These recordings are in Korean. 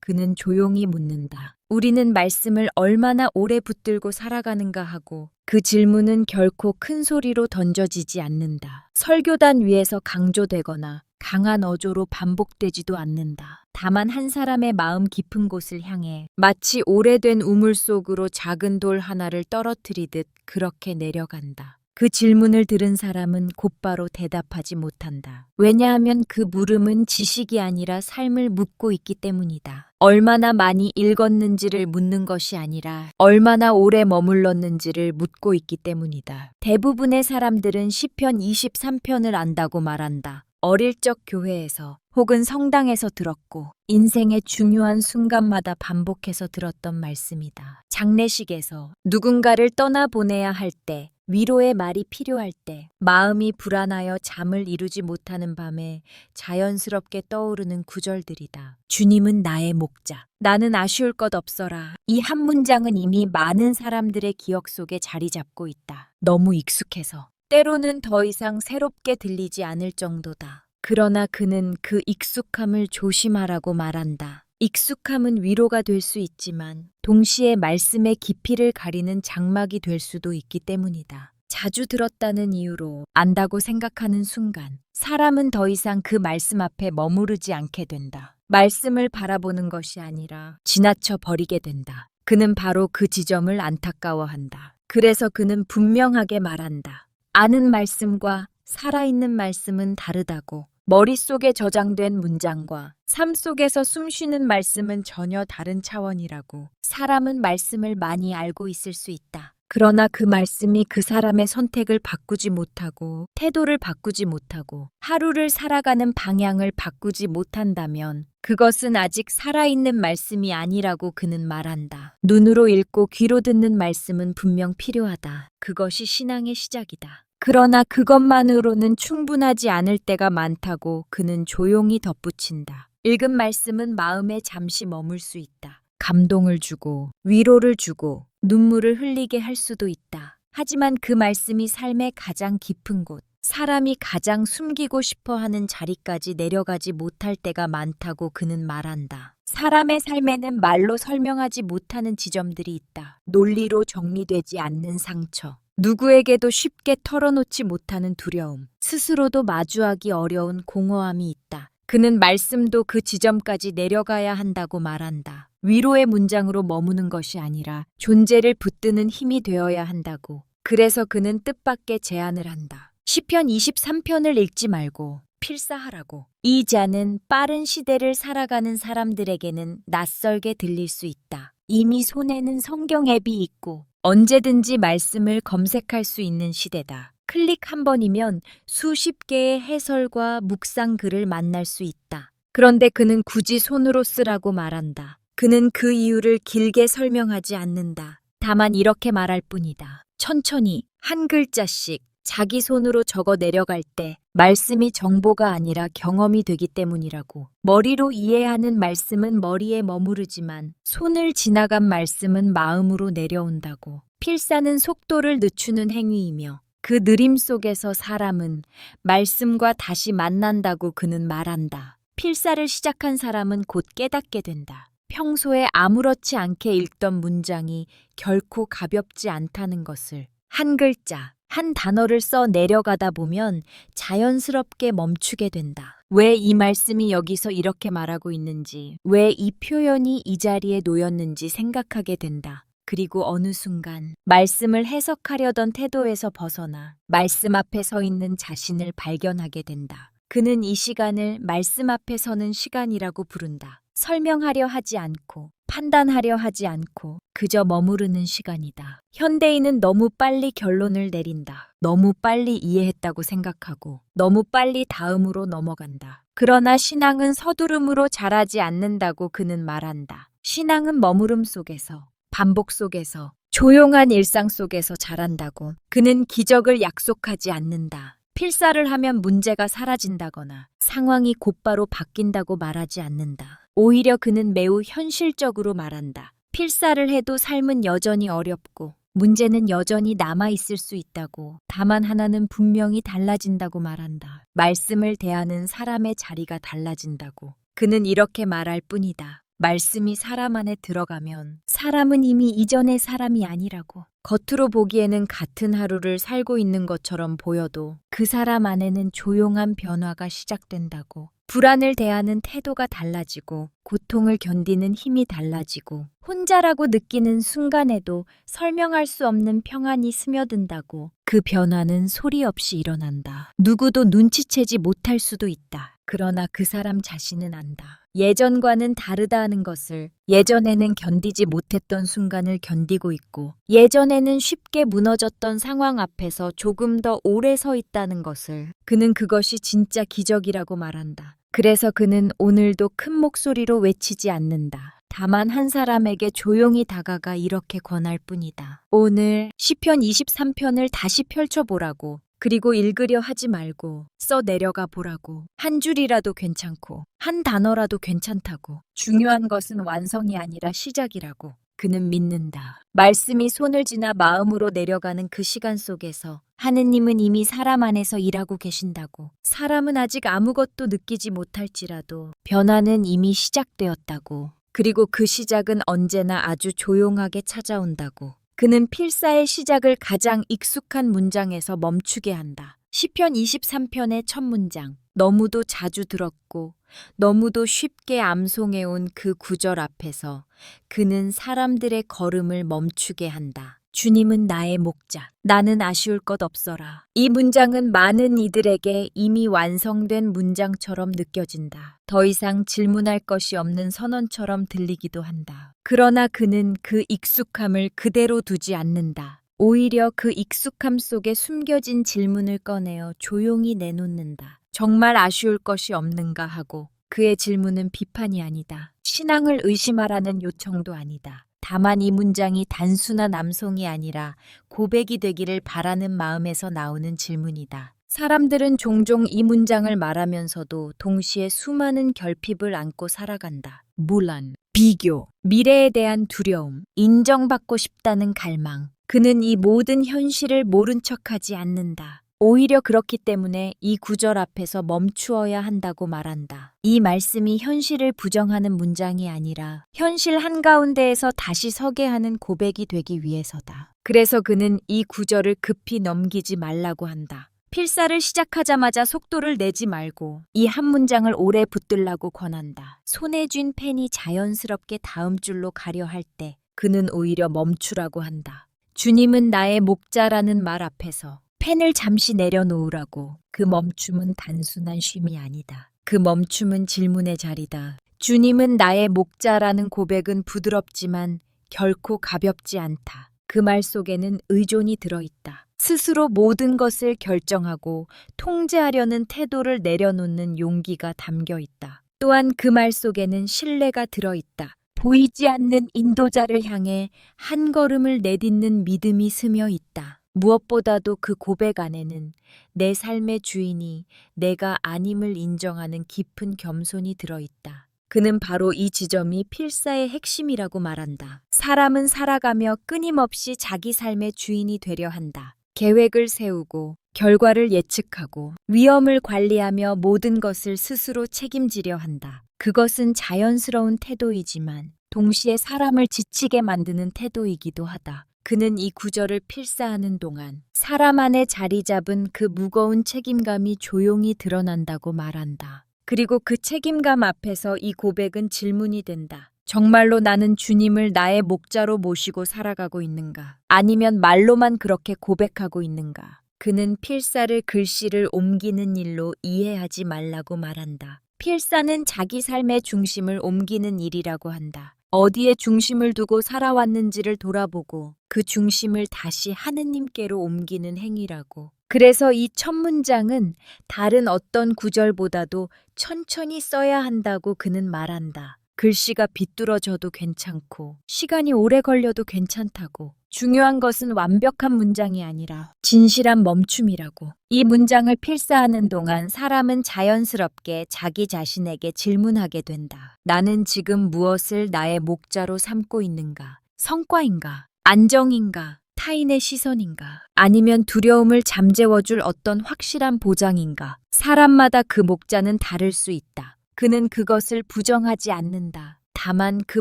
그는 조용히 묻는다. 우리는 말씀을 얼마나 오래 붙들고 살아가는가 하고 그 질문은 결코 큰 소리로 던져지지 않는다. 설교단 위에서 강조되거나 강한 어조로 반복되지도 않는다. 다만 한 사람의 마음 깊은 곳을 향해 마치 오래된 우물 속으로 작은 돌 하나를 떨어뜨리듯 그렇게 내려간다. 그 질문을 들은 사람은 곧바로 대답하지 못한다. 왜냐하면 그 물음은 지식이 아니라 삶을 묻고 있기 때문이다. 얼마나 많이 읽었는지를 묻는 것이 아니라 얼마나 오래 머물렀는지를 묻고 있기 때문이다. 대부분의 사람들은 시편 23편을 안다고 말한다. 어릴 적 교회에서 혹은 성당에서 들었고 인생의 중요한 순간마다 반복해서 들었던 말씀이다. 장례식에서 누군가를 떠나보내야 할 때, 위로의 말이 필요할 때, 마음이 불안하여 잠을 이루지 못하는 밤에 자연스럽게 떠오르는 구절들이다. 주님은 나의 목자. 나는 아쉬울 것 없어라. 이 한 문장은 이미 많은 사람들의 기억 속에 자리 잡고 있다. 너무 익숙해서. 때로는 더 이상 새롭게 들리지 않을 정도다. 그러나 그는 그 익숙함을 조심하라고 말한다. 익숙함은 위로가 될 수 있지만 동시에 말씀의 깊이를 가리는 장막이 될 수도 있기 때문이다. 자주 들었다는 이유로 안다고 생각하는 순간 사람은 더 이상 그 말씀 앞에 머무르지 않게 된다. 말씀을 바라보는 것이 아니라 지나쳐 버리게 된다. 그는 바로 그 지점을 안타까워한다. 그래서 그는 분명하게 말한다. 아는 말씀과 살아있는 말씀은 다르다고. 머릿속에 저장된 문장과 삶 속에서 숨쉬는 말씀은 전혀 다른 차원이라고. 사람은 말씀을 많이 알고 있을 수 있다. 그러나 그 말씀이 그 사람의 선택을 바꾸지 못하고 태도를 바꾸지 못하고 하루를 살아가는 방향을 바꾸지 못한다면 그것은 아직 살아있는 말씀이 아니라고 그는 말한다. 눈으로 읽고 귀로 듣는 말씀은 분명 필요하다. 그것이 신앙의 시작이다. 그러나 그것만으로는 충분하지 않을 때가 많다고 그는 조용히 덧붙인다. 읽은 말씀은 마음에 잠시 머물 수 있다. 감동을 주고 위로를 주고 눈물을 흘리게 할 수도 있다. 하지만 그 말씀이 삶의 가장 깊은 곳, 사람이 가장 숨기고 싶어 하는 자리까지 내려가지 못할 때가 많다고 그는 말한다. 사람의 삶에는 말로 설명하지 못하는 지점들이 있다. 논리로 정리되지 않는 상처. 누구에게도 쉽게 털어놓지 못하는 두려움, 스스로도 마주하기 어려운 공허함이 있다. 그는 말씀도 그 지점까지 내려가야 한다고 말한다. 위로의 문장으로 머무는 것이 아니라 존재를 붙드는 힘이 되어야 한다고. 그래서 그는 뜻밖의 제안을 한다. 시편 23편을 읽지 말고 필사하라고. 이 자는 빠른 시대를 살아가는 사람들에게는 낯설게 들릴 수 있다. 이미 손에는 성경 앱이 있고 언제든지 말씀을 검색할 수 있는 시대다. 클릭 한 번이면 수십 개의 해설과 묵상 글을 만날 수 있다. 그런데 그는 굳이 손으로 쓰라고 말한다. 그는 그 이유를 길게 설명하지 않는다. 다만 이렇게 말할 뿐이다. 천천히 한 글자씩 자기 손으로 적어 내려갈 때 말씀이 정보가 아니라 경험이 되기 때문이라고. 머리로 이해하는 말씀은 머리에 머무르지만 손을 지나간 말씀은 마음으로 내려온다고. 필사는 속도를 늦추는 행위이며 그 느림 속에서 사람은 말씀과 다시 만난다고 그는 말한다. 필사를 시작한 사람은 곧 깨닫게 된다. 평소에 아무렇지 않게 읽던 문장이 결코 가볍지 않다는 것을. 한 글자, 한 단어를 써 내려가다 보면 자연스럽게 멈추게 된다. 왜 이 말씀이 여기서 이렇게 말하고 있는지, 왜 이 표현이 이 자리에 놓였는지 생각하게 된다. 그리고 어느 순간 말씀을 해석하려던 태도에서 벗어나 말씀 앞에 서 있는 자신을 발견하게 된다. 그는 이 시간을 말씀 앞에 서는 시간이라고 부른다. 설명하려 하지 않고 판단하려 하지 않고 그저 머무르는 시간이다. 현대인은 너무 빨리 결론을 내린다. 너무 빨리 이해했다고 생각하고 너무 빨리 다음으로 넘어간다. 그러나 신앙은 서두름으로 자라지 않는다고 그는 말한다. 신앙은 머무름 속에서, 반복 속에서, 조용한 일상 속에서 자란다고. 그는 기적을 약속하지 않는다. 필사를 하면 문제가 사라진다거나 상황이 곧바로 바뀐다고 말하지 않는다. 오히려 그는 매우 현실적으로 말한다. 필사를 해도 삶은 여전히 어렵고 문제는 여전히 남아있을 수 있다고. 다만 하나는 분명히 달라진다고 말한다. 말씀을 대하는 사람의 자리가 달라진다고. 그는 이렇게 말할 뿐이다. 말씀이 사람 안에 들어가면 사람은 이미 이전의 사람이 아니라고. 겉으로 보기에는 같은 하루를 살고 있는 것처럼 보여도 그 사람 안에는 조용한 변화가 시작된다고. 불안을 대하는 태도가 달라지고 고통을 견디는 힘이 달라지고 혼자라고 느끼는 순간에도 설명할 수 없는 평안이 스며든다고. 그 변화는 소리 없이 일어난다. 누구도 눈치채지 못할 수도 있다. 그러나 그 사람 자신은 안다. 예전과는 다르다 하는 것을. 예전에는 견디지 못했던 순간을 견디고 있고 예전에는 쉽게 무너졌던 상황 앞에서 조금 더 오래 서 있다는 것을. 그는 그것이 진짜 기적이라고 말한다. 그래서 그는 오늘도 큰 목소리로 외치지 않는다. 다만 한 사람에게 조용히 다가가 이렇게 권할 뿐이다. 오늘 시편 23편을 다시 펼쳐보라고. 그리고 읽으려 하지 말고 써 내려가 보라고. 한 줄이라도 괜찮고 한 단어라도 괜찮다고. 중요한 것은 완성이 아니라 시작이라고. 그는 믿는다. 말씀이 손을 지나 마음으로 내려가는 그 시간 속에서 하느님은 이미 사람 안에서 일하고 계신다고. 사람은 아직 아무것도 느끼지 못할지라도 변화는 이미 시작되었다고. 그리고 그 시작은 언제나 아주 조용하게 찾아온다고. 그는 필사의 시작을 가장 익숙한 문장에서 멈추게 한다. 시편 23편의 첫 문장. 너무도 자주 들었고 너무도 쉽게 암송해온 그 구절 앞에서 그는 사람들의 걸음을 멈추게 한다. 주님은 나의 목자. 나는 아쉬울 것 없어라. 이 문장은 많은 이들에게 이미 완성된 문장처럼 느껴진다. 더 이상 질문할 것이 없는 선언처럼 들리기도 한다. 그러나 그는 그 익숙함을 그대로 두지 않는다. 오히려 그 익숙함 속에 숨겨진 질문을 꺼내어 조용히 내놓는다. 정말 아쉬울 것이 없는가 하고. 그의 질문은 비판이 아니다. 신앙을 의심하라는 요청도 아니다. 다만 이 문장이 단순한 암송이 아니라 고백이 되기를 바라는 마음에서 나오는 질문이다. 사람들은 종종 이 문장을 말하면서도 동시에 수많은 결핍을 안고 살아간다. 무란, 비교, 미래에 대한 두려움, 인정받고 싶다는 갈망. 그는 이 모든 현실을 모른 척하지 않는다. 오히려 그렇기 때문에 이 구절 앞에서 멈추어야 한다고 말한다. 이 말씀이 현실을 부정하는 문장이 아니라 현실 한가운데에서 다시 서게 하는 고백이 되기 위해서다. 그래서 그는 이 구절을 급히 넘기지 말라고 한다. 필사를 시작하자마자 속도를 내지 말고 이 한 문장을 오래 붙들라고 권한다. 손에 쥔 펜이 자연스럽게 다음 줄로 가려 할 때 그는 오히려 멈추라고 한다. 주님은 나의 목자라는 말 앞에서 펜을 잠시 내려놓으라고. 그 멈춤은 단순한 쉼이 아니다. 그 멈춤은 질문의 자리다. 주님은 나의 목자라는 고백은 부드럽지만 결코 가볍지 않다. 그 말 속에는 의존이 들어있다. 스스로 모든 것을 결정하고 통제하려는 태도를 내려놓는 용기가 담겨 있다. 또한 그 말 속에는 신뢰가 들어있다. 보이지 않는 인도자를 향해 한 걸음을 내딛는 믿음이 스며 있다. 무엇보다도 그 고백 안에는 내 삶의 주인이 내가 아님을 인정하는 깊은 겸손이 들어있다. 그는 바로 이 지점이 필사의 핵심이라고 말한다. 사람은 살아가며 끊임없이 자기 삶의 주인이 되려 한다. 계획을 세우고 결과를 예측하고 위험을 관리하며 모든 것을 스스로 책임지려 한다. 그것은 자연스러운 태도이지만 동시에 사람을 지치게 만드는 태도이기도 하다. 그는 이 구절을 필사하는 동안 사람 안에 자리 잡은 그 무거운 책임감이 조용히 드러난다고 말한다. 그리고 그 책임감 앞에서 이 고백은 질문이 된다. 정말로 나는 주님을 나의 목자로 모시고 살아가고 있는가? 아니면 말로만 그렇게 고백하고 있는가? 그는 필사를 글씨를 옮기는 일로 이해하지 말라고 말한다. 필사는 자기 삶의 중심을 옮기는 일이라고 한다. 어디에 중심을 두고 살아왔는지를 돌아보고 그 중심을 다시 하느님께로 옮기는 행위라고. 그래서 이 첫 문장은 다른 어떤 구절보다도 천천히 써야 한다고 그는 말한다. 글씨가 비뚤어져도 괜찮고 시간이 오래 걸려도 괜찮다고. 중요한 것은 완벽한 문장이 아니라 진실한 멈춤이라고. 이 문장을 필사하는 동안 사람은 자연스럽게 자기 자신에게 질문하게 된다. 나는 지금 무엇을 나의 목자로 삼고 있는가? 성과인가? 안정인가? 타인의 시선인가? 아니면 두려움을 잠재워줄 어떤 확실한 보장인가? 사람마다 그 목자는 다를 수 있다. 그는 그것을 부정하지 않는다. 다만 그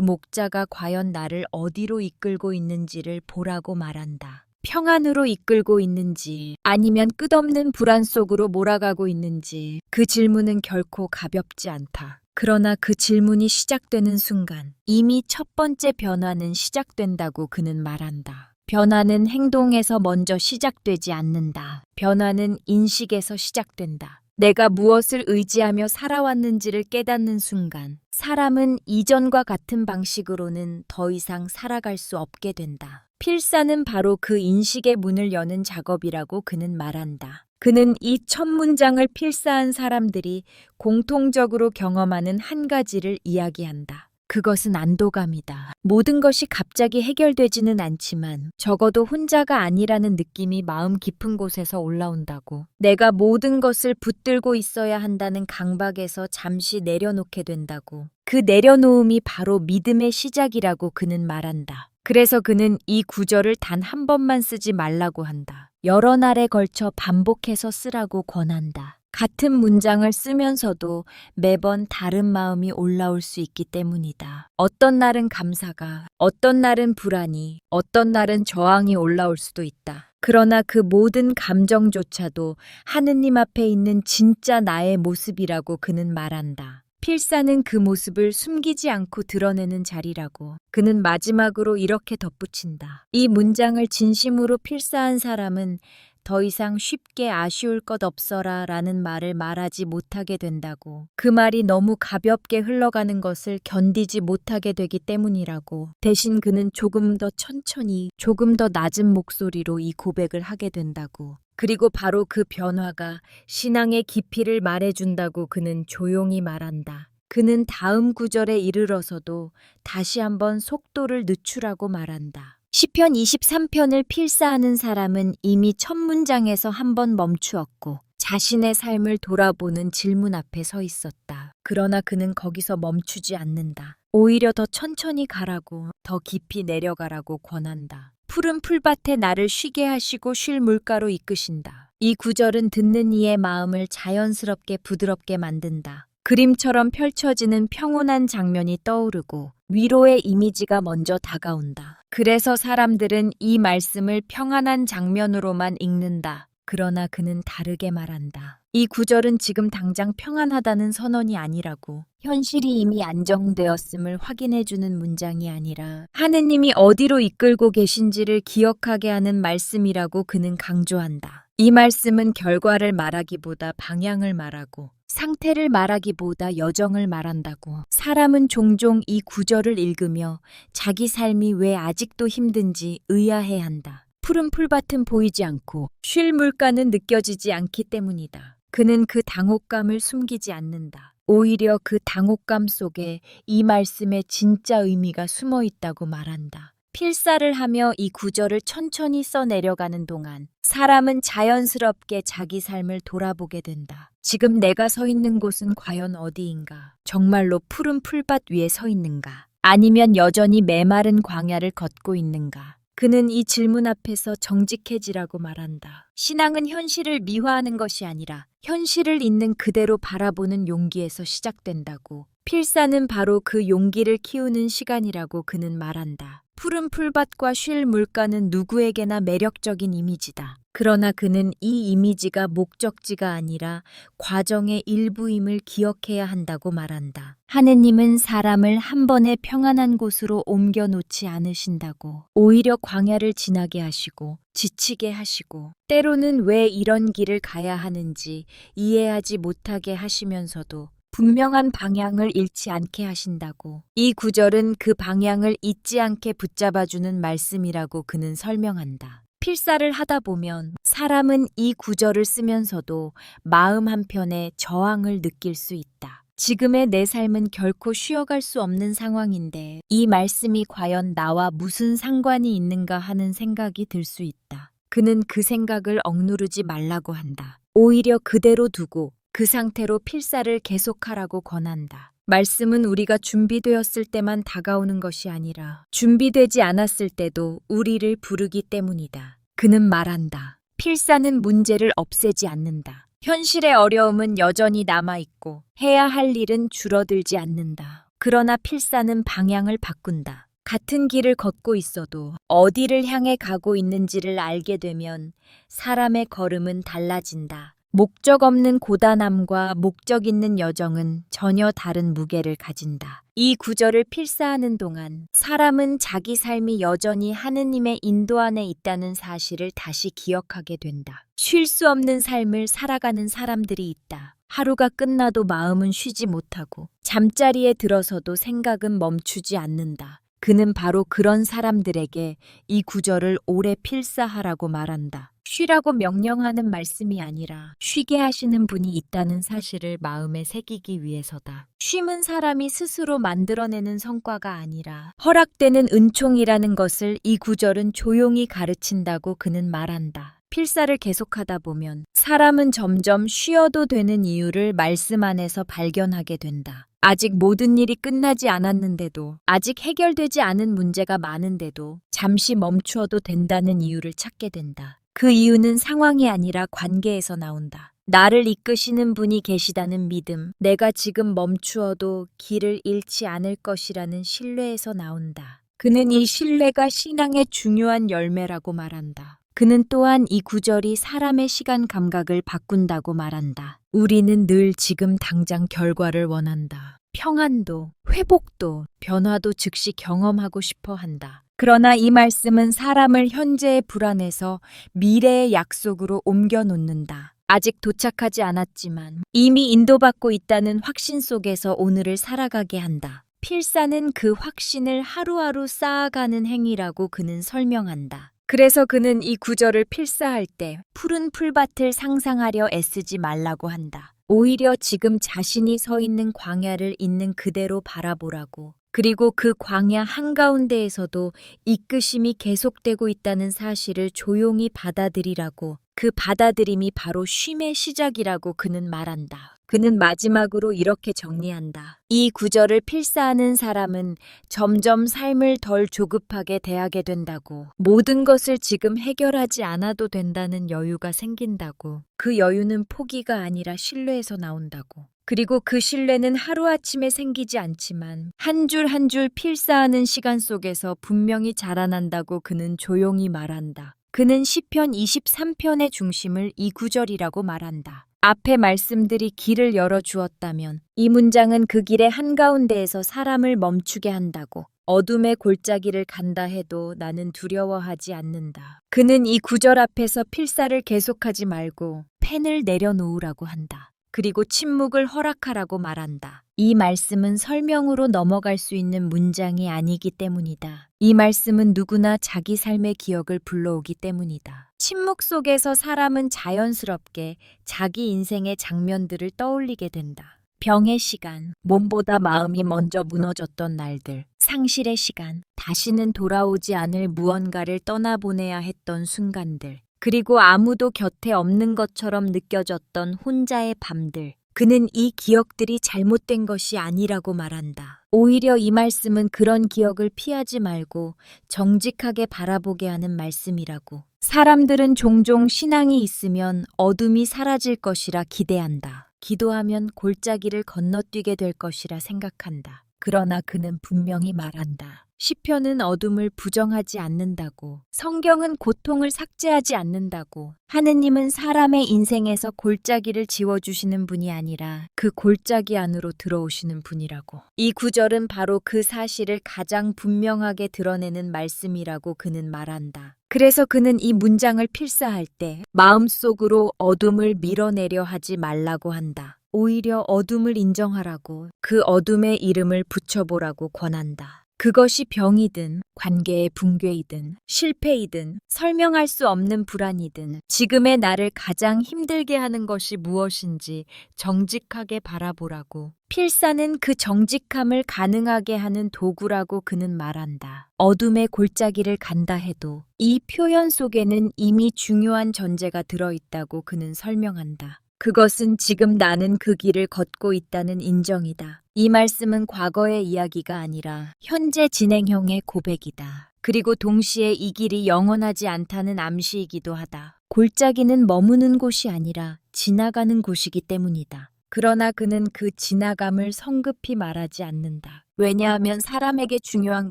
목자가 과연 나를 어디로 이끌고 있는지를 보라고 말한다. 평안으로 이끌고 있는지 아니면 끝없는 불안 속으로 몰아가고 있는지 그 질문은 결코 가볍지 않다. 그러나 그 질문이 시작되는 순간 이미 첫 번째 변화는 시작된다고 그는 말한다. 변화는 행동에서 먼저 시작되지 않는다. 변화는 인식에서 시작된다. 내가 무엇을 의지하며 살아왔는지를 깨닫는 순간 사람은 이전과 같은 방식으로는 더 이상 살아갈 수 없게 된다. 필사는 바로 그 인식의 문을 여는 작업이라고 그는 말한다. 그는 이 첫 문장을 필사한 사람들이 공통적으로 경험하는 한 가지를 이야기한다. 그것은 안도감이다. 모든 것이 갑자기 해결되지는 않지만 적어도 혼자가 아니라는 느낌이 마음 깊은 곳에서 올라온다고. 내가 모든 것을 붙들고 있어야 한다는 강박에서 잠시 내려놓게 된다고. 그 내려놓음이 바로 믿음의 시작이라고 그는 말한다. 그래서 그는 이 구절을 단 한 번만 쓰지 말라고 한다. 여러 날에 걸쳐 반복해서 쓰라고 권한다. 같은 문장을 쓰면서도 매번 다른 마음이 올라올 수 있기 때문이다. 어떤 날은 감사가, 어떤 날은 불안이, 어떤 날은 저항이 올라올 수도 있다. 그러나 그 모든 감정조차도 하느님 앞에 있는 진짜 나의 모습이라고 그는 말한다. 필사는 그 모습을 숨기지 않고 드러내는 자리라고. 그는 마지막으로 이렇게 덧붙인다. 이 문장을 진심으로 필사한 사람은 더 이상 쉽게 아쉬울 것 없어라 라는 말을 말하지 못하게 된다고. 그 말이 너무 가볍게 흘러가는 것을 견디지 못하게 되기 때문이라고. 대신 그는 조금 더 천천히, 조금 더 낮은 목소리로 이 고백을 하게 된다고. 그리고 바로 그 변화가 신앙의 깊이를 말해준다고 그는 조용히 말한다. 그는 다음 구절에 이르러서도 다시 한번 속도를 늦추라고 말한다. 시편 23편을 필사하는 사람은 이미 첫 문장에서 한번 멈추었고 자신의 삶을 돌아보는 질문 앞에 서 있었다. 그러나 그는 거기서 멈추지 않는다. 오히려 더 천천히 가라고, 더 깊이 내려가라고 권한다. 푸른 풀밭에 나를 쉬게 하시고 쉴 물가로 이끄신다. 이 구절은 듣는 이의 마음을 자연스럽게 부드럽게 만든다. 그림처럼 펼쳐지는 평온한 장면이 떠오르고 위로의 이미지가 먼저 다가온다. 그래서 사람들은 이 말씀을 평안한 장면으로만 읽는다. 그러나 그는 다르게 말한다. 이 구절은 지금 당장 평안하다는 선언이 아니라고. 현실이 이미 안정되었음을 확인해주는 문장이 아니라 하느님이 어디로 이끌고 계신지를 기억하게 하는 말씀이라고 그는 강조한다. 이 말씀은 결과를 말하기보다 방향을 말하고 상태를 말하기보다 여정을 말한다고. 사람은 종종 이 구절을 읽으며 자기 삶이 왜 아직도 힘든지 의아해한다. 푸른 풀밭은 보이지 않고 쉴 물가는 느껴지지 않기 때문이다. 그는 그 당혹감을 숨기지 않는다. 오히려 그 당혹감 속에 이 말씀의 진짜 의미가 숨어 있다고 말한다. 필사를 하며 이 구절을 천천히 써내려가는 동안 사람은 자연스럽게 자기 삶을 돌아보게 된다. 지금 내가 서 있는 곳은 과연 어디인가? 정말로 푸른 풀밭 위에 서 있는가? 아니면 여전히 메마른 광야를 걷고 있는가? 그는 이 질문 앞에서 정직해지라고 말한다. 신앙은 현실을 미화하는 것이 아니라 현실을 있는 그대로 바라보는 용기에서 시작된다고. 필사는 바로 그 용기를 키우는 시간이라고 그는 말한다. 푸른 풀밭과 쉴 물가는 누구에게나 매력적인 이미지다. 그러나 그는 이 이미지가 목적지가 아니라 과정의 일부임을 기억해야 한다고 말한다. 하느님은 사람을 한 번에 평안한 곳으로 옮겨 놓지 않으신다고. 오히려 광야를 지나게 하시고 지치게 하시고 때로는 왜 이런 길을 가야 하는지 이해하지 못하게 하시면서도 분명한 방향을 잃지 않게 하신다고. 이 구절은 그 방향을 잊지 않게 붙잡아주는 말씀이라고 그는 설명한다. 필사를 하다 보면 사람은 이 구절을 쓰면서도 마음 한편에 저항을 느낄 수 있다. 지금의 내 삶은 결코 쉬어갈 수 없는 상황인데 이 말씀이 과연 나와 무슨 상관이 있는가 하는 생각이 들 수 있다. 그는 그 생각을 억누르지 말라고 한다. 오히려 그대로 두고 그 상태로 필사를 계속하라고 권한다. 말씀은 우리가 준비되었을 때만 다가오는 것이 아니라 준비되지 않았을 때도 우리를 부르기 때문이다. 그는 말한다. 필사는 문제를 없애지 않는다. 현실의 어려움은 여전히 남아있고 해야 할 일은 줄어들지 않는다. 그러나 필사는 방향을 바꾼다. 같은 길을 걷고 있어도 어디를 향해 가고 있는지를 알게 되면 사람의 걸음은 달라진다. 목적 없는 고단함과 목적 있는 여정은 전혀 다른 무게를 가진다. 이 구절을 필사하는 동안 사람은 자기 삶이 여전히 하느님의 인도 안에 있다는 사실을 다시 기억하게 된다. 쉴 수 없는 삶을 살아가는 사람들이 있다. 하루가 끝나도 마음은 쉬지 못하고 잠자리에 들어서도 생각은 멈추지 않는다. 그는 바로 그런 사람들에게 이 구절을 오래 필사하라고 말한다. 쉬라고 명령하는 말씀이 아니라 쉬게 하시는 분이 있다는 사실을 마음에 새기기 위해서다. 쉼은 사람이 스스로 만들어내는 성과가 아니라 허락되는 은총이라는 것을 이 구절은 조용히 가르친다고 그는 말한다. 필사를 계속하다 보면 사람은 점점 쉬어도 되는 이유를 말씀 안에서 발견하게 된다. 아직 모든 일이 끝나지 않았는데도, 아직 해결되지 않은 문제가 많은데도 잠시 멈추어도 된다는 이유를 찾게 된다. 그 이유는 상황이 아니라 관계에서 나온다. 나를 이끄시는 분이 계시다는 믿음, 내가 지금 멈추어도 길을 잃지 않을 것이라는 신뢰에서 나온다. 그는 이 신뢰가 신앙의 중요한 열매라고 말한다. 그는 또한 이 구절이 사람의 시간 감각을 바꾼다고 말한다. 우리는 늘 지금 당장 결과를 원한다. 평안도, 회복도, 변화도 즉시 경험하고 싶어 한다. 그러나 이 말씀은 사람을 현재의 불안에서 미래의 약속으로 옮겨 놓는다. 아직 도착하지 않았지만 이미 인도받고 있다는 확신 속에서 오늘을 살아가게 한다. 필사는 그 확신을 하루하루 쌓아가는 행위라고 그는 설명한다. 그래서 그는 이 구절을 필사할 때 푸른 풀밭을 상상하려 애쓰지 말라고 한다. 오히려 지금 자신이 서 있는 광야를 있는 그대로 바라보라고. 그리고 그 광야 한가운데에서도 이끄심이 계속되고 있다는 사실을 조용히 받아들이라고. 그 받아들임이 바로 쉼의 시작이라고 그는 말한다. 그는 마지막으로 이렇게 정리한다. 이 구절을 필사하는 사람은 점점 삶을 덜 조급하게 대하게 된다고. 모든 것을 지금 해결하지 않아도 된다는 여유가 생긴다고. 그 여유는 포기가 아니라 신뢰에서 나온다고. 그리고 그 신뢰는 하루아침에 생기지 않지만 한 줄 한 줄 필사하는 시간 속에서 분명히 자라난다고 그는 조용히 말한다. 그는 시편 23편의 중심을 이 구절이라고 말한다. 앞의 말씀들이 길을 열어주었다면 이 문장은 그 길의 한가운데에서 사람을 멈추게 한다고. 어둠의 골짜기를 간다 해도 나는 두려워하지 않는다. 그는 이 구절 앞에서 필사를 계속하지 말고 펜을 내려놓으라고 한다. 그리고 침묵을 허락하라고 말한다. 이 말씀은 설명으로 넘어갈 수 있는 문장이 아니기 때문이다. 이 말씀은 누구나 자기 삶의 기억을 불러오기 때문이다. 침묵 속에서 사람은 자연스럽게 자기 인생의 장면들을 떠올리게 된다. 병의 시간, 몸보다 마음이 먼저 무너졌던 날들, 상실의 시간, 다시는 돌아오지 않을 무언가를 떠나보내야 했던 순간들, 그리고 아무도 곁에 없는 것처럼 느껴졌던 혼자의 밤들. 그는 이 기억들이 잘못된 것이 아니라고 말한다. 오히려 이 말씀은 그런 기억을 피하지 말고 정직하게 바라보게 하는 말씀이라고. 사람들은 종종 신앙이 있으면 어둠이 사라질 것이라 기대한다. 기도하면 골짜기를 건너뛰게 될 것이라 생각한다. 그러나 그는 분명히 말한다. 시편은 어둠을 부정하지 않는다고. 성경은 고통을 삭제하지 않는다고. 하느님은 사람의 인생에서 골짜기를 지워주시는 분이 아니라 그 골짜기 안으로 들어오시는 분이라고. 이 구절은 바로 그 사실을 가장 분명하게 드러내는 말씀이라고 그는 말한다. 그래서 그는 이 문장을 필사할 때 마음속으로 어둠을 밀어내려 하지 말라고 한다. 오히려 어둠을 인정하라고, 그 어둠의 이름을 붙여보라고 권한다. 그것이 병이든 관계의 붕괴이든 실패이든 설명할 수 없는 불안이든 지금의 나를 가장 힘들게 하는 것이 무엇인지 정직하게 바라보라고. 필사는 그 정직함을 가능하게 하는 도구라고 그는 말한다. 어둠의 골짜기를 간다 해도 이 표현 속에는 이미 중요한 전제가 들어있다고 그는 설명한다. 그것은 지금 나는 그 길을 걷고 있다는 인정이다. 이 말씀은 과거의 이야기가 아니라 현재 진행형의 고백이다. 그리고 동시에 이 길이 영원하지 않다는 암시이기도 하다. 골짜기는 머무는 곳이 아니라 지나가는 곳이기 때문이다. 그러나 그는 그 지나감을 성급히 말하지 않는다. 왜냐하면 사람에게 중요한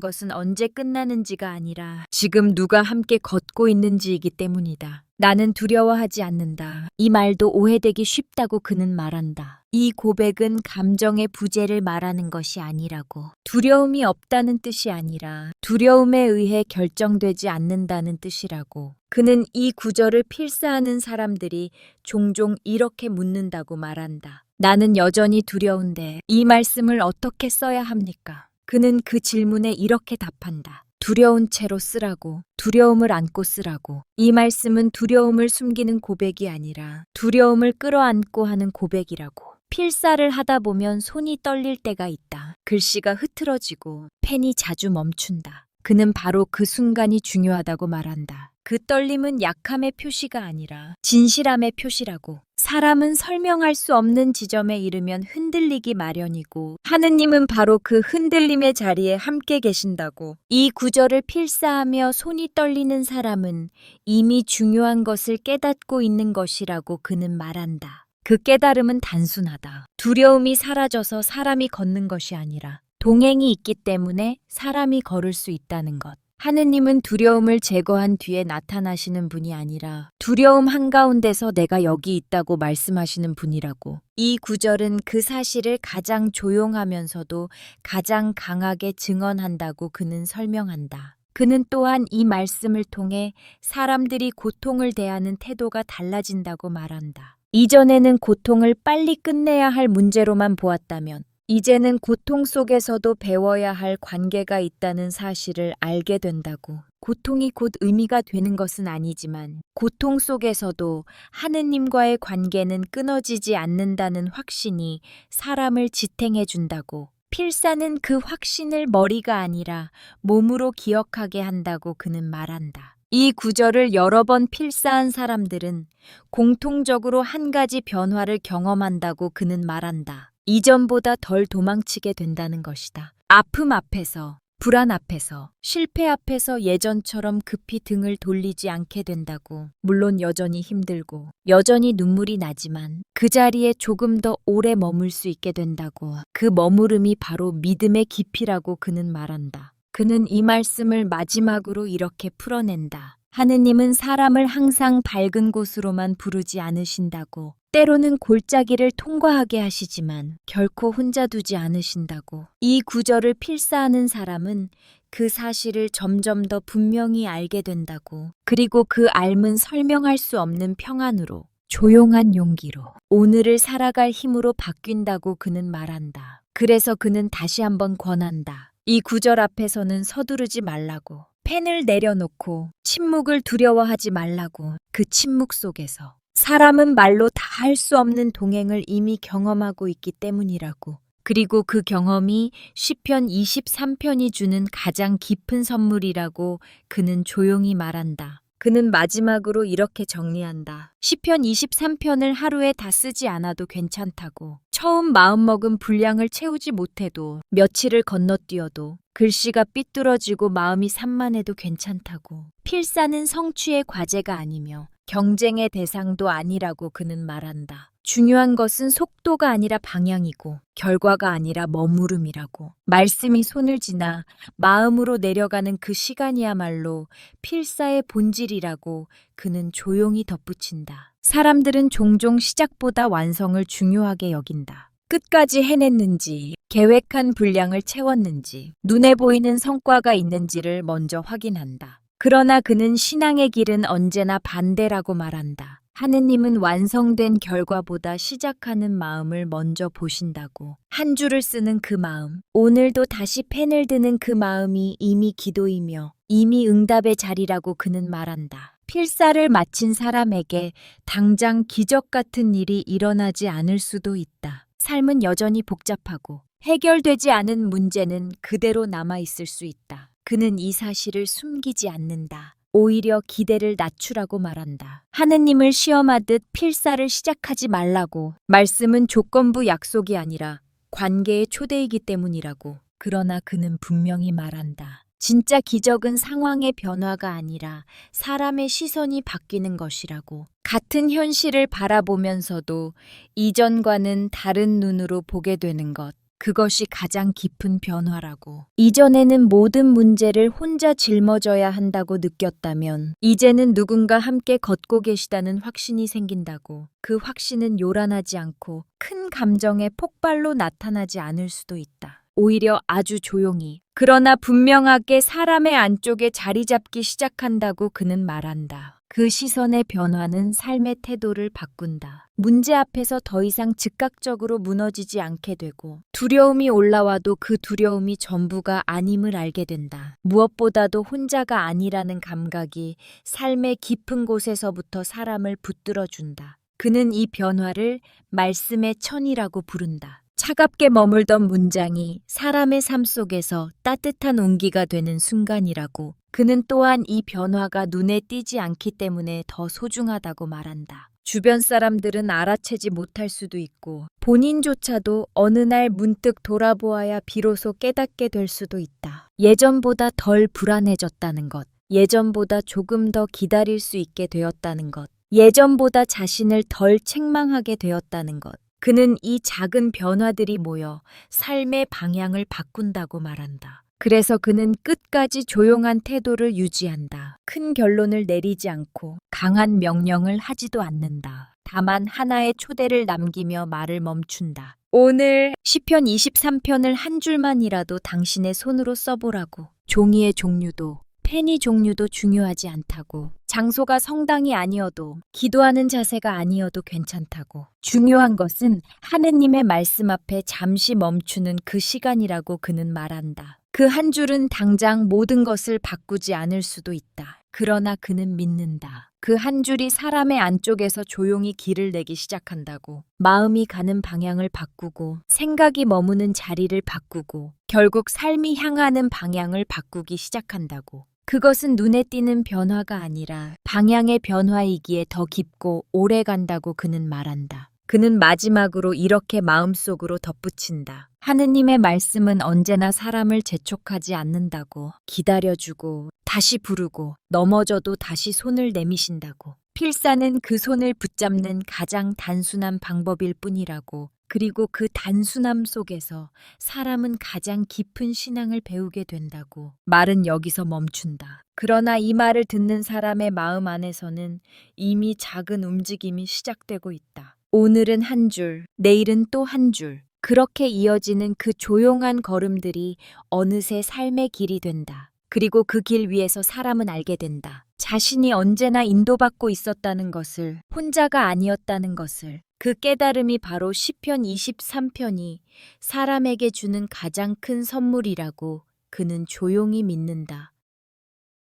것은 언제 끝나는지가 아니라 지금 누가 함께 걷고 있는지이기 때문이다. 나는 두려워하지 않는다. 이 말도 오해되기 쉽다고 그는 말한다. 이 고백은 감정의 부재를 말하는 것이 아니라고. 두려움이 없다는 뜻이 아니라 두려움에 의해 결정되지 않는다는 뜻이라고. 그는 이 구절을 필사하는 사람들이 종종 이렇게 묻는다고 말한다. 나는 여전히 두려운데 이 말씀을 어떻게 써야 합니까? 그는 그 질문에 이렇게 답한다. 두려운 채로 쓰라고, 두려움을 안고 쓰라고. 이 말씀은 두려움을 숨기는 고백이 아니라 두려움을 끌어안고 하는 고백이라고. 필사를 하다 보면 손이 떨릴 때가 있다. 글씨가 흐트러지고 펜이 자주 멈춘다. 그는 바로 그 순간이 중요하다고 말한다. 그 떨림은 약함의 표시가 아니라 진실함의 표시라고. 사람은 설명할 수 없는 지점에 이르면 흔들리기 마련이고 하느님은 바로 그 흔들림의 자리에 함께 계신다고. 이 구절을 필사하며 손이 떨리는 사람은 이미 중요한 것을 깨닫고 있는 것이라고 그는 말한다. 그 깨달음은 단순하다. 두려움이 사라져서 사람이 걷는 것이 아니라 동행이 있기 때문에 사람이 걸을 수 있다는 것. 하느님은 두려움을 제거한 뒤에 나타나시는 분이 아니라 두려움 한가운데서 내가 여기 있다고 말씀하시는 분이라고. 이 구절은 그 사실을 가장 조용하면서도 가장 강하게 증언한다고 그는 설명한다. 그는 또한 이 말씀을 통해 사람들이 고통을 대하는 태도가 달라진다고 말한다. 이전에는 고통을 빨리 끝내야 할 문제로만 보았다면 이제는 고통 속에서도 배워야 할 관계가 있다는 사실을 알게 된다고. 고통이 곧 의미가 되는 것은 아니지만 고통 속에서도 하느님과의 관계는 끊어지지 않는다는 확신이 사람을 지탱해 준다고. 필사는 그 확신을 머리가 아니라 몸으로 기억하게 한다고 그는 말한다. 이 구절을 여러 번 필사한 사람들은 공통적으로 한 가지 변화를 경험한다고 그는 말한다. 이전보다 덜 도망치게 된다는 것이다. 아픔 앞에서, 불안 앞에서, 실패 앞에서 예전처럼 급히 등을 돌리지 않게 된다고. 물론 여전히 힘들고 여전히 눈물이 나지만 그 자리에 조금 더 오래 머물 수 있게 된다고. 그 머무름이 바로 믿음의 깊이라고 그는 말한다. 그는 이 말씀을 마지막으로 이렇게 풀어낸다. 하느님은 사람을 항상 밝은 곳으로만 부르지 않으신다고. 때로는 골짜기를 통과하게 하시지만 결코 혼자 두지 않으신다고. 이 구절을 필사하는 사람은 그 사실을 점점 더 분명히 알게 된다고. 그리고 그 알은 설명할 수 없는 평안으로, 조용한 용기로, 오늘을 살아갈 힘으로 바뀐다고 그는 말한다. 그래서 그는 다시 한번 권한다. 이 구절 앞에서는 서두르지 말라고. 펜을 내려놓고 침묵을 두려워하지 말라고. 그 침묵 속에서 사람은 말로 다 할 수 없는 동행을 이미 경험하고 있기 때문이라고. 그리고 그 경험이 시편 23편이 주는 가장 깊은 선물이라고 그는 조용히 말한다. 그는 마지막으로 이렇게 정리한다. 시편 23편을 하루에 다 쓰지 않아도 괜찮다고. 처음 마음먹은 분량을 채우지 못해도 며칠을 건너뛰어도 글씨가 삐뚤어지고 마음이 산만해도 괜찮다고. 필사는 성취의 과제가 아니며 경쟁의 대상도 아니라고 그는 말한다. 중요한 것은 속도가 아니라 방향이고 결과가 아니라 머무름이라고. 말씀이 손을 지나 마음으로 내려가는 그 시간이야말로 필사의 본질이라고 그는 조용히 덧붙인다. 사람들은 종종 시작보다 완성을 중요하게 여긴다. 끝까지 해냈는지, 계획한 분량을 채웠는지, 눈에 보이는 성과가 있는지를 먼저 확인한다. 그러나 그는 신앙의 길은 언제나 반대라고 말한다. 하느님은 완성된 결과보다 시작하는 마음을 먼저 보신다고. 한 줄을 쓰는 그 마음, 오늘도 다시 펜을 드는 그 마음이 이미 기도이며 이미 응답의 자리라고 그는 말한다. 필사를 마친 사람에게 당장 기적 같은 일이 일어나지 않을 수도 있다. 삶은 여전히 복잡하고 해결되지 않은 문제는 그대로 남아있을 수 있다. 그는 이 사실을 숨기지 않는다. 오히려 기대를 낮추라고 말한다. 하느님을 시험하듯 필사를 시작하지 말라고. 말씀은 조건부 약속이 아니라 관계의 초대이기 때문이라고. 그러나 그는 분명히 말한다. 진짜 기적은 상황의 변화가 아니라 사람의 시선이 바뀌는 것이라고. 같은 현실을 바라보면서도 이전과는 다른 눈으로 보게 되는 것. 그것이 가장 깊은 변화라고. 이전에는 모든 문제를 혼자 짊어져야 한다고 느꼈다면 이제는 누군가 함께 걷고 계시다는 확신이 생긴다고. 그 확신은 요란하지 않고 큰 감정의 폭발로 나타나지 않을 수도 있다. 오히려 아주 조용히, 그러나 분명하게 사람의 안쪽에 자리 잡기 시작한다고 그는 말한다. 그 시선의 변화는 삶의 태도를 바꾼다. 문제 앞에서 더 이상 즉각적으로 무너지지 않게 되고, 두려움이 올라와도 그 두려움이 전부가 아님을 알게 된다. 무엇보다도 혼자가 아니라는 감각이 삶의 깊은 곳에서부터 사람을 붙들어준다. 그는 이 변화를 말씀의 천이라고 부른다. 차갑게 머물던 문장이 사람의 삶 속에서 따뜻한 온기가 되는 순간이라고. 그는 또한 이 변화가 눈에 띄지 않기 때문에 더 소중하다고 말한다. 주변 사람들은 알아채지 못할 수도 있고 본인조차도 어느 날 문득 돌아보아야 비로소 깨닫게 될 수도 있다. 예전보다 덜 불안해졌다는 것, 예전보다 조금 더 기다릴 수 있게 되었다는 것, 예전보다 자신을 덜 책망하게 되었다는 것. 그는 이 작은 변화들이 모여 삶의 방향을 바꾼다고 말한다. 그래서 그는 끝까지 조용한 태도를 유지한다. 큰 결론을 내리지 않고 강한 명령을 하지도 않는다. 다만 하나의 초대를 남기며 말을 멈춘다. 오늘 시편 23편을 한 줄만이라도 당신의 손으로 써보라고. 종이의 종류도 펜이 종류도 중요하지 않다고. 장소가 성당이 아니어도 기도하는 자세가 아니어도 괜찮다고. 중요한 것은 하느님의 말씀 앞에 잠시 멈추는 그 시간이라고 그는 말한다. 그 한 줄은 당장 모든 것을 바꾸지 않을 수도 있다. 그러나 그는 믿는다. 그 한 줄이 사람의 안쪽에서 조용히 길을 내기 시작한다고. 마음이 가는 방향을 바꾸고 생각이 머무는 자리를 바꾸고 결국 삶이 향하는 방향을 바꾸기 시작한다고. 그것은 눈에 띄는 변화가 아니라 방향의 변화이기에 더 깊고 오래 간다고 그는 말한다. 그는 마지막으로 이렇게 마음속으로 덧붙인다. 하느님의 말씀은 언제나 사람을 재촉하지 않는다고. 기다려주고 다시 부르고 넘어져도 다시 손을 내미신다고. 필사는 그 손을 붙잡는 가장 단순한 방법일 뿐이라고. 그리고 그 단순함 속에서 사람은 가장 깊은 신앙을 배우게 된다고. 말은 여기서 멈춘다. 그러나 이 말을 듣는 사람의 마음 안에서는 이미 작은 움직임이 시작되고 있다. 오늘은 한 줄, 내일은 또 한 줄. 그렇게 이어지는 그 조용한 걸음들이 어느새 삶의 길이 된다. 그리고 그 길 위에서 사람은 알게 된다. 자신이 언제나 인도받고 있었다는 것을, 혼자가 아니었다는 것을. 그 깨달음이 바로 시편 23편이 사람에게 주는 가장 큰 선물이라고 그는 조용히 믿는다.